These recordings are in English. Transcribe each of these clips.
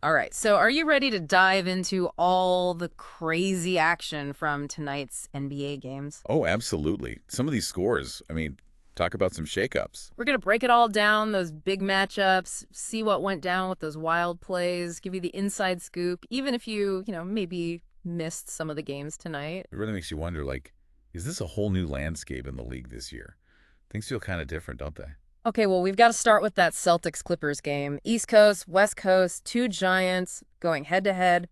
All right, so are you ready to dive into all the crazy action from tonight's NBA games? Oh, absolutely. Some of these scores, talk about some shakeups. We're going to break it all down, those big matchups, see what went down with those wild plays, give you the inside scoop, even if you maybe missed some of the games tonight. It really makes you wonder, is this a whole new landscape in the league this year? Things feel kind of different, don't they? Okay, well, we've got to start with that Celtics-Clippers game. East Coast, West Coast, two giants going head-to-head.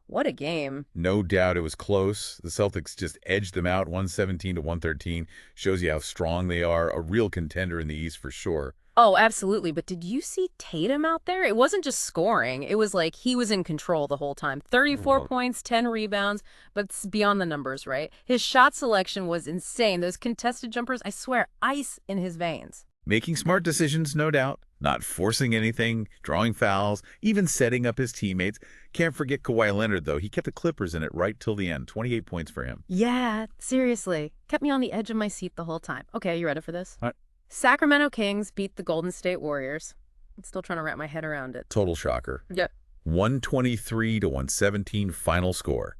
What a game. No doubt it was close. The Celtics just edged them out 117 to 113. Shows you how strong they are. A real contender in the East for sure. Oh, absolutely. But did you see Tatum out there? It wasn't just scoring. It was like he was in control the whole time. 34 Well, points, 10 rebounds, but it's beyond the numbers, right? His shot selection was insane. Those contested jumpers, I swear, ice in his veins. making smart decisions, no doubt. Not forcing anything, drawing fouls, even setting up his teammates. Can't forget Kawhi Leonard, though. He kept the Clippers in it right till the end. 28 points for him. Yeah, seriously. Kept me on the edge of my seat the whole time. Okay, you ready for this? All right. Sacramento Kings beat the Golden State Warriors. I'm still trying to wrap my head around it. Total shocker. Yeah. 123 to 117 final score.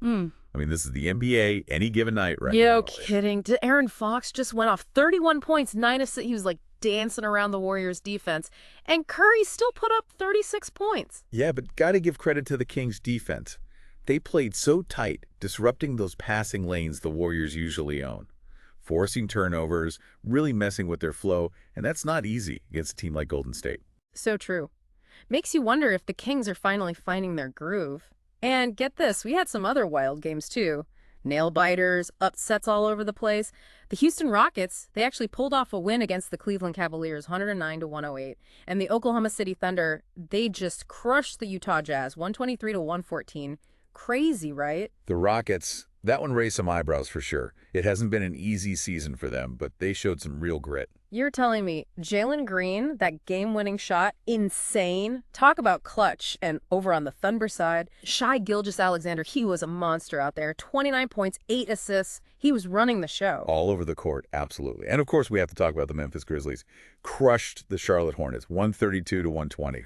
This is the NBA any given night right now. No kidding. Aaron Fox just went off 31 points, 9 assists. He was like dancing around the Warriors defense. And Curry still put up 36 points. Yeah, but got to give credit to the Kings defense. They played so tight, disrupting those passing lanes the Warriors usually own. Forcing turnovers, really messing with their flow, and that's not easy against a team like Golden State. So true. Makes you wonder if the Kings are finally finding their groove. And get this, we had some other wild games too. Nail biters, upsets all over the place. The Houston Rockets, they actually pulled off a win against the Cleveland Cavaliers, 109 to 108. And the Oklahoma City Thunder, they just crushed the Utah Jazz, 123 to 114. Crazy, right? The Rockets, that one raised some eyebrows for sure. It hasn't been an easy season for them, but they showed some real grit. You're telling me Jalen Green, that game-winning shot, insane. Talk about clutch. And over on the Thunder side, Shai Gilgeous-Alexander, he was a monster out there. 29 points, 8 assists. He was running the show. All over the court, absolutely. And of course, we have to talk about the Memphis Grizzlies. Crushed the Charlotte Hornets, 132 to 120.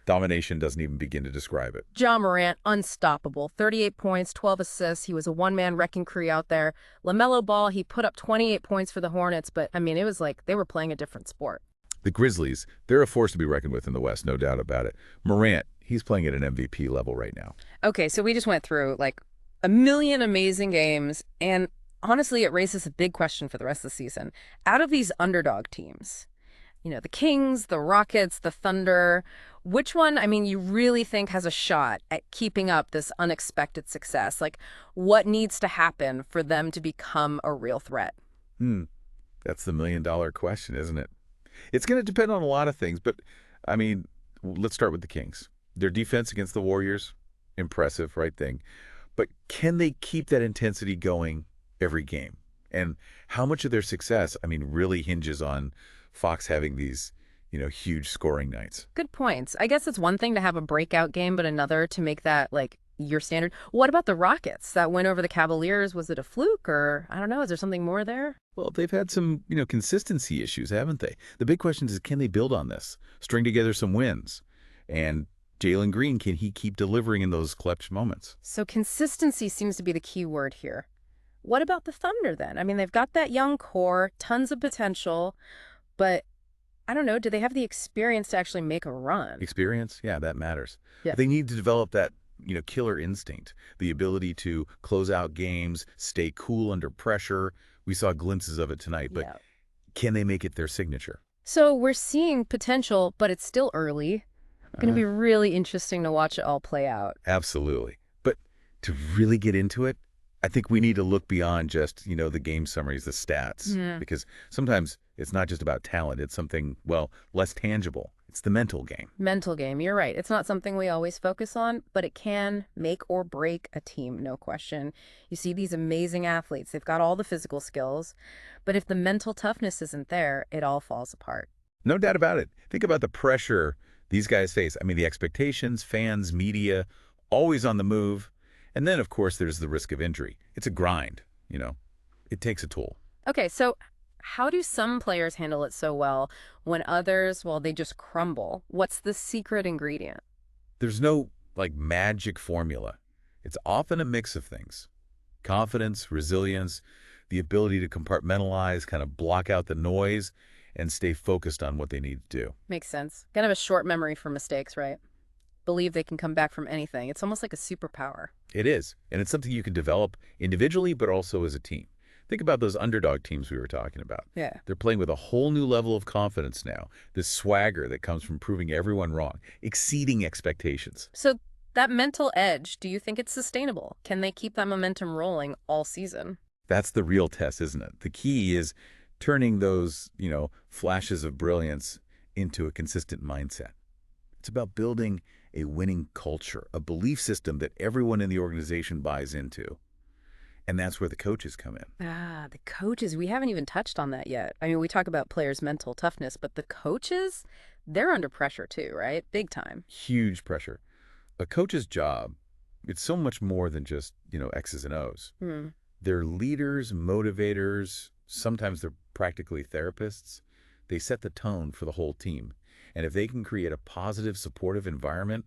Domination doesn't even begin to describe it. Ja Morant, unstoppable. 38 points, 12 assists. He was a one-man wrecking crew out there. LaMelo Ball, he put up 28 points for the Hornets, but, it was like they were playing a different sport. The Grizzlies, they're a force to be reckoned with in the West, no doubt about it. Morant, he's playing at an MVP level right now. Okay, so we just went through, a million amazing games, and honestly, it raises a big question for the rest of the season. Out of these underdog teams, the Kings, the Rockets, the Thunder, which one, you really think has a shot at keeping up this unexpected success? What needs to happen for them to become a real threat? That's the million-dollar question, isn't it? It's going to depend on a lot of things, but, let's start with the Kings. Their defense against the Warriors, impressive, right thing. But can they keep that intensity going every game? And how much of their success, really hinges on Fox having these huge scoring nights. Good points. I guess it's one thing to have a breakout game, but another to make that, your standard. What about the Rockets? That win over the Cavaliers, was it a fluke or, I don't know, is there something more there? Well, they've had some, consistency issues, haven't they? The big question is, can they build on this? String together some wins? And Jalen Green, can he keep delivering in those clutch moments? So consistency seems to be the key word here. What about the Thunder then? They've got that young core, tons of potential, but I don't know, do they have the experience to actually make a run? Experience? Yeah, that matters. Yeah. They need to develop that, killer instinct, the ability to close out games, stay cool under pressure. We saw glimpses of it tonight, but can they make it their signature? So we're seeing potential, but it's still early. It's going to be really interesting to watch it all play out. Absolutely. But to really get into it, I think we need to look beyond just, the game summaries, the stats, because sometimes it's not just about talent. It's something, less tangible. It's the mental game. Mental game. You're right. It's not something we always focus on, but it can make or break a team, no question. You see these amazing athletes. They've got all the physical skills, but if the mental toughness isn't there, it all falls apart. No doubt about it. Think about the pressure these guys face. The expectations, fans, media, always on the move. And then, of course, there's the risk of injury. It's a grind, It takes a toll. Okay, so how do some players handle it so well when others, they just crumble? What's the secret ingredient? There's no like magic formula. It's often a mix of things. Confidence, resilience, the ability to compartmentalize, kind of block out the noise, and stay focused on what they need to do. Makes sense. Kind of a short memory for mistakes, right? Believe they can come back from anything. It's almost like a superpower. It is, and it's something you can develop individually, but also as a team. Think about those underdog teams we were talking about. Yeah. They're playing with a whole new level of confidence now, this swagger that comes from proving everyone wrong, exceeding expectations. So that mental edge, do you think it's sustainable? Can they keep that momentum rolling all season? That's the real test, isn't it? The key is turning those, flashes of brilliance into a consistent mindset. It's about building a winning culture, a belief system that everyone in the organization buys into. And that's where the coaches come in. Ah, the coaches. We haven't even touched on that yet. I mean, we talk about players' mental toughness, but the coaches, they're under pressure too, right? Big time. Huge pressure. A coach's job, it's so much more than just, X's and O's. Hmm. They're leaders, motivators, sometimes they're practically therapists. They set the tone for the whole team. And if they can create a positive, supportive environment,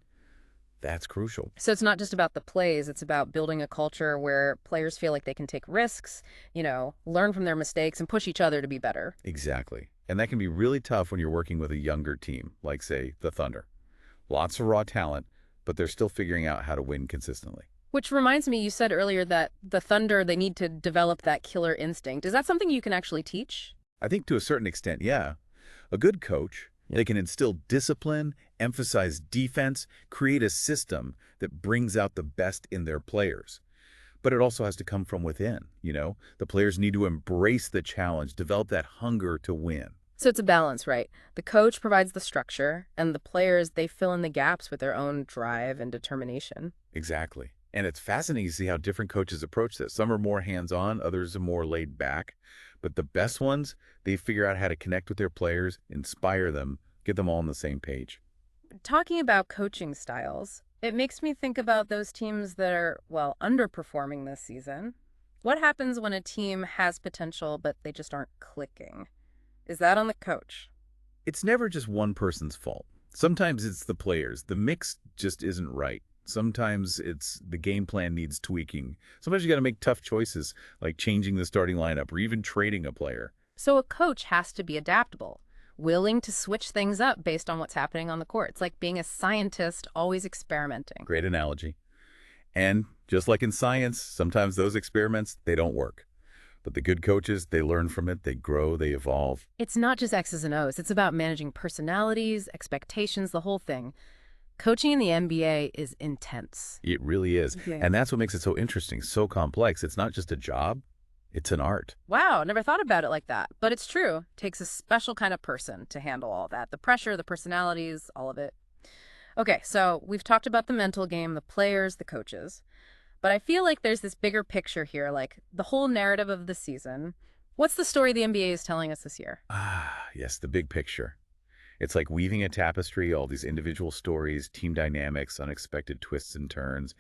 that's crucial. So it's not just about the plays, it's about building a culture where players feel like they can take risks, learn from their mistakes and push each other to be better. Exactly. And that can be really tough when you're working with a younger team, like, say, the Thunder. Lots of raw talent, but they're still figuring out how to win consistently. Which reminds me, you said earlier that the Thunder, they need to develop that killer instinct. Is that something you can actually teach? I think to a certain extent, yeah. A good coach, they can instill discipline, emphasize defense, create a system that brings out the best in their players. But it also has to come from within, The players need to embrace the challenge, develop that hunger to win. So it's a balance, right? The coach provides the structure, and the players, they fill in the gaps with their own drive and determination. Exactly. And it's fascinating to see how different coaches approach this. Some are more hands-on, others are more laid back. But the best ones, they figure out how to connect with their players, inspire them, get them all on the same page. Talking about coaching styles, it makes me think about those teams that are, well, underperforming this season. What happens when a team has potential, but they just aren't clicking? Is that on the coach? It's never just one person's fault. Sometimes it's the players. The mix just isn't right. Sometimes it's the game plan needs tweaking. Sometimes you got to make tough choices, like changing the starting lineup or even trading a player. So a coach has to be adaptable, willing to switch things up based on what's happening on the court. It's like being a scientist, always experimenting. Great analogy. And just like in science, sometimes those experiments, they don't work. But the good coaches, they learn from it, they grow, they evolve. It's not just X's and O's. It's about managing personalities, expectations, the whole thing. Coaching in the NBA is intense. It really is. Yeah. And that's what makes it so interesting, so complex. It's not just a job, it's an art. Wow, never thought about it like that. But it's true. It takes a special kind of person to handle all that. The pressure, the personalities, all of it. Okay, so we've talked about the mental game, the players, the coaches. But I feel like there's this bigger picture here, like the whole narrative of the season. What's the story the NBA is telling us this year? Ah, yes, the big picture. It's like weaving a tapestry, all these individual stories, team dynamics, unexpected twists and turns.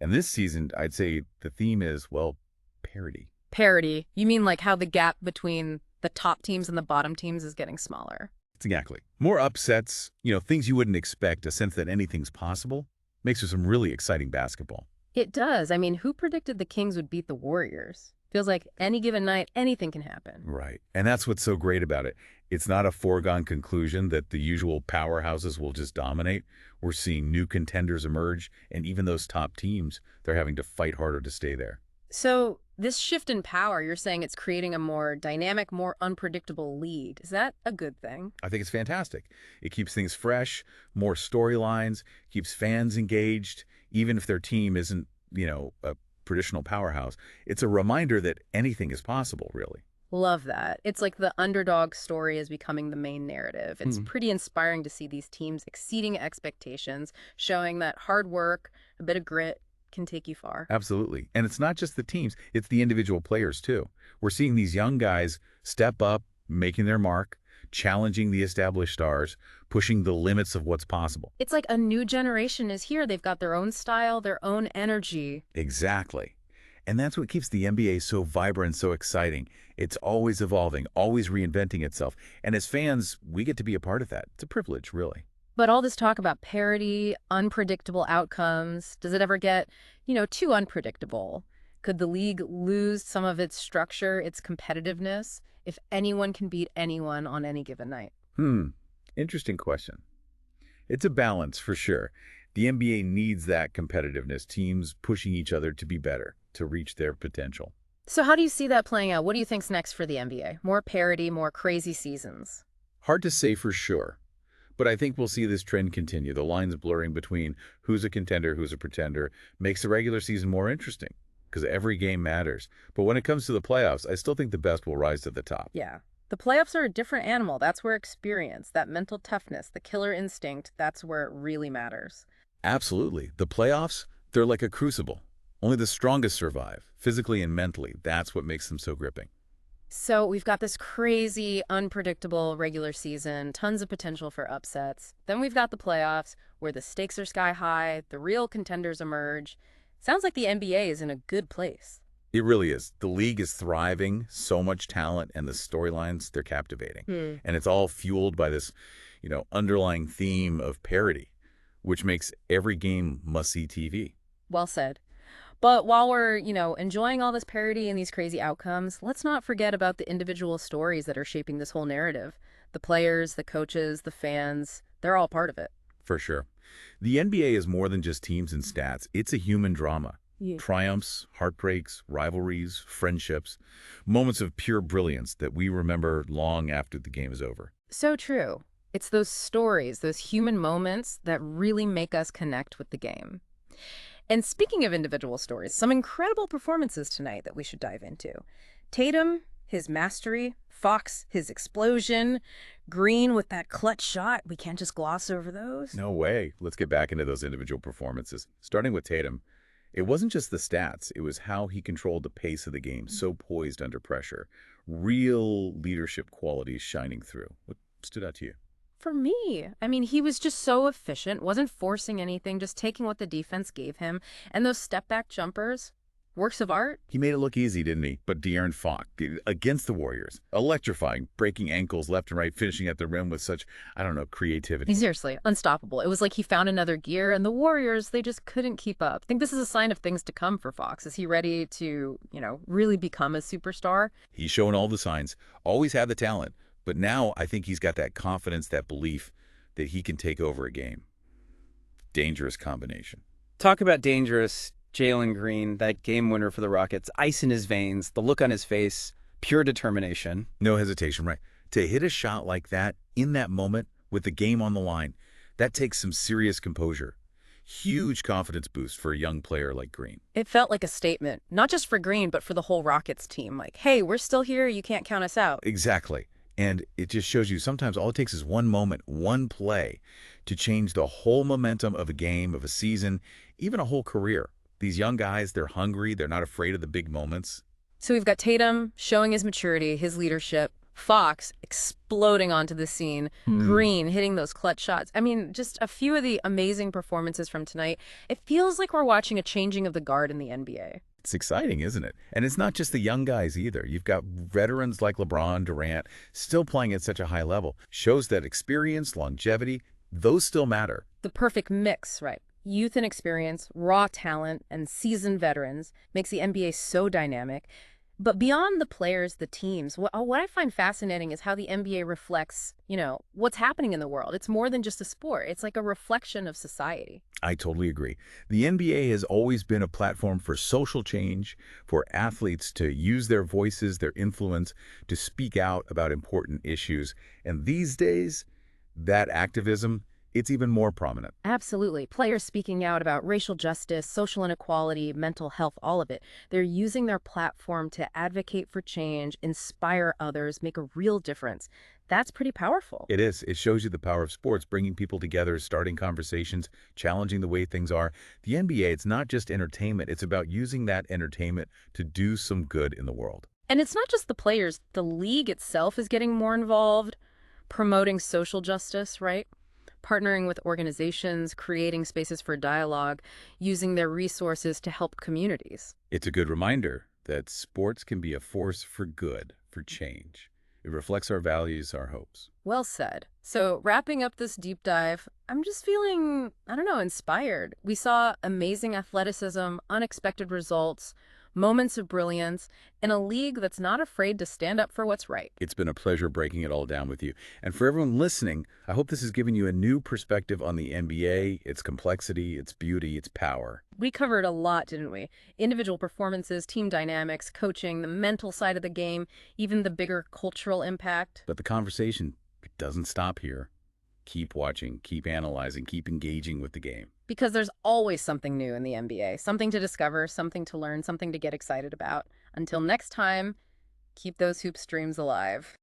And this season, I'd say the theme is, well, parity. Parity. You mean like how the gap between the top teams and the bottom teams is getting smaller? Exactly. More upsets, things you wouldn't expect, a sense that anything's possible, makes for some really exciting basketball. It does. I mean, who predicted the Kings would beat the Warriors? Feels like any given night, anything can happen. Right. And that's what's so great about it. It's not a foregone conclusion that the usual powerhouses will just dominate. We're seeing new contenders emerge, and even those top teams, they're having to fight harder to stay there. So this shift in power, you're saying it's creating a more dynamic, more unpredictable league. Is that a good thing? I think it's fantastic. It keeps things fresh, more storylines, keeps fans engaged, even if their team isn't, a traditional powerhouse. It's a reminder that anything is possible, really. Love that. It's like the underdog story is becoming the main narrative. It's pretty inspiring to see these teams exceeding expectations, showing that hard work, a bit of grit can take you far. Absolutely. And it's not just the teams, it's the individual players too. We're seeing these young guys step up, making their mark, challenging the established stars, pushing the limits of what's possible. It's like a new generation is here. They've got their own style, their own energy. Exactly. And that's what keeps the NBA so vibrant, so exciting. It's always evolving, always reinventing itself. And as fans, we get to be a part of that. It's a privilege, really. But all this talk about parity, unpredictable outcomes, does it ever get, too unpredictable? Could the league lose some of its structure, its competitiveness, if anyone can beat anyone on any given night? Hmm. Interesting question. It's a balance for sure. The NBA needs that competitiveness, teams pushing each other to be better, to reach their potential. So how do you see that playing out? What do you think's next for the NBA? More parity, more crazy seasons? Hard to say for sure, but I think we'll see this trend continue. The lines blurring between who's a contender, who's a pretender, makes the regular season more interesting because every game matters. But when it comes to the playoffs, I still think the best will rise to the top. Yeah. The playoffs are a different animal. That's where experience, that mental toughness, the killer instinct, that's where it really matters. Absolutely. The playoffs, they're like a crucible. Only the strongest survive, physically and mentally. That's what makes them so gripping. So we've got this crazy, unpredictable regular season, tons of potential for upsets. Then we've got the playoffs, where the stakes are sky high, the real contenders emerge. Sounds like the NBA is in a good place. It really is. The league is thriving, so much talent, and the storylines, they're captivating. And it's all fueled by this, underlying theme of parity, which makes every game must-see TV. Well said. But while we're, enjoying all this parody and these crazy outcomes, let's not forget about the individual stories that are shaping this whole narrative. The players, the coaches, the fans, they're all part of it. For sure. The NBA is more than just teams and stats. It's a human drama. Yeah. Triumphs, heartbreaks, rivalries, friendships, moments of pure brilliance that we remember long after the game is over. So true. It's those stories, those human moments that really make us connect with the game. And speaking of individual stories, some incredible performances tonight that we should dive into. Tatum, his mastery. Fox, his explosion. Green with that clutch shot. We can't just gloss over those. No way. Let's get back into those individual performances. Starting with Tatum, it wasn't just the stats. It was how he controlled the pace of the game, so poised under pressure. Real leadership qualities shining through. What stood out to you? For me, he was just so efficient, wasn't forcing anything, just taking what the defense gave him. And those step-back jumpers, works of art. He made it look easy, didn't he? But De'Aaron Fox, against the Warriors, electrifying, breaking ankles left and right, finishing at the rim with such, creativity. Seriously, unstoppable. It was like he found another gear, and the Warriors, they just couldn't keep up. I think this is a sign of things to come for Fox. Is he ready to, really become a superstar? He's showing all the signs, always had the talent. But now I think he's got that confidence, that belief that he can take over a game. Dangerous combination. Talk about dangerous. Jalen Green, that game winner for the Rockets, ice in his veins, the look on his face, pure determination. No hesitation, right? To hit a shot like that in that moment with the game on the line, that takes some serious composure. Huge confidence boost for a young player like Green. It felt like a statement, not just for Green, but for the whole Rockets team. Like, hey, we're still here. You can't count us out. Exactly. And it just shows you sometimes all it takes is one moment, one play to change the whole momentum of a game, of a season, even a whole career. These young guys, they're hungry. They're not afraid of the big moments. So we've got Tatum showing his maturity, his leadership, Fox exploding onto the scene, Green hitting those clutch shots. Just a few of the amazing performances from tonight. It feels like we're watching a changing of the guard in the NBA. It's exciting, isn't it? And it's not just the young guys either. You've got veterans like LeBron, Durant, still playing at such a high level. Shows that experience, longevity, those still matter. The perfect mix, right? Youth and experience, raw talent, and seasoned veterans makes the NBA so dynamic. But beyond the players, the teams, what I find fascinating is how the NBA reflects, what's happening in the world. It's more than just a sport. It's like a reflection of society. I totally agree. The NBA has always been a platform for social change, for athletes to use their voices, their influence, to speak out about important issues. And these days, that activism, it's even more prominent. Absolutely. Players speaking out about racial justice, social inequality, mental health, all of it. They're using their platform to advocate for change, inspire others, make a real difference. That's pretty powerful. It is. It shows you the power of sports, bringing people together, starting conversations, challenging the way things are. The NBA, it's not just entertainment. It's about using that entertainment to do some good in the world. And it's not just the players. The league itself is getting more involved, promoting social justice, right? Partnering with organizations, creating spaces for dialogue, using their resources to help communities. It's a good reminder that sports can be a force for good, for change. It reflects our values, our hopes. Well said. So, wrapping up this deep dive, I'm just feeling, I don't know, inspired. We saw amazing athleticism, unexpected results, moments of brilliance, in a league that's not afraid to stand up for what's right. It's been a pleasure breaking it all down with you. And for everyone listening, I hope this has given you a new perspective on the NBA, its complexity, its beauty, its power. We covered a lot, didn't we? Individual performances, team dynamics, coaching, the mental side of the game, even the bigger cultural impact. But the conversation, it doesn't stop here. Keep watching, keep analyzing, keep engaging with the game. Because there's always something new in the NBA, something to discover, something to learn, something to get excited about. Until next time, keep those hoops dreams alive.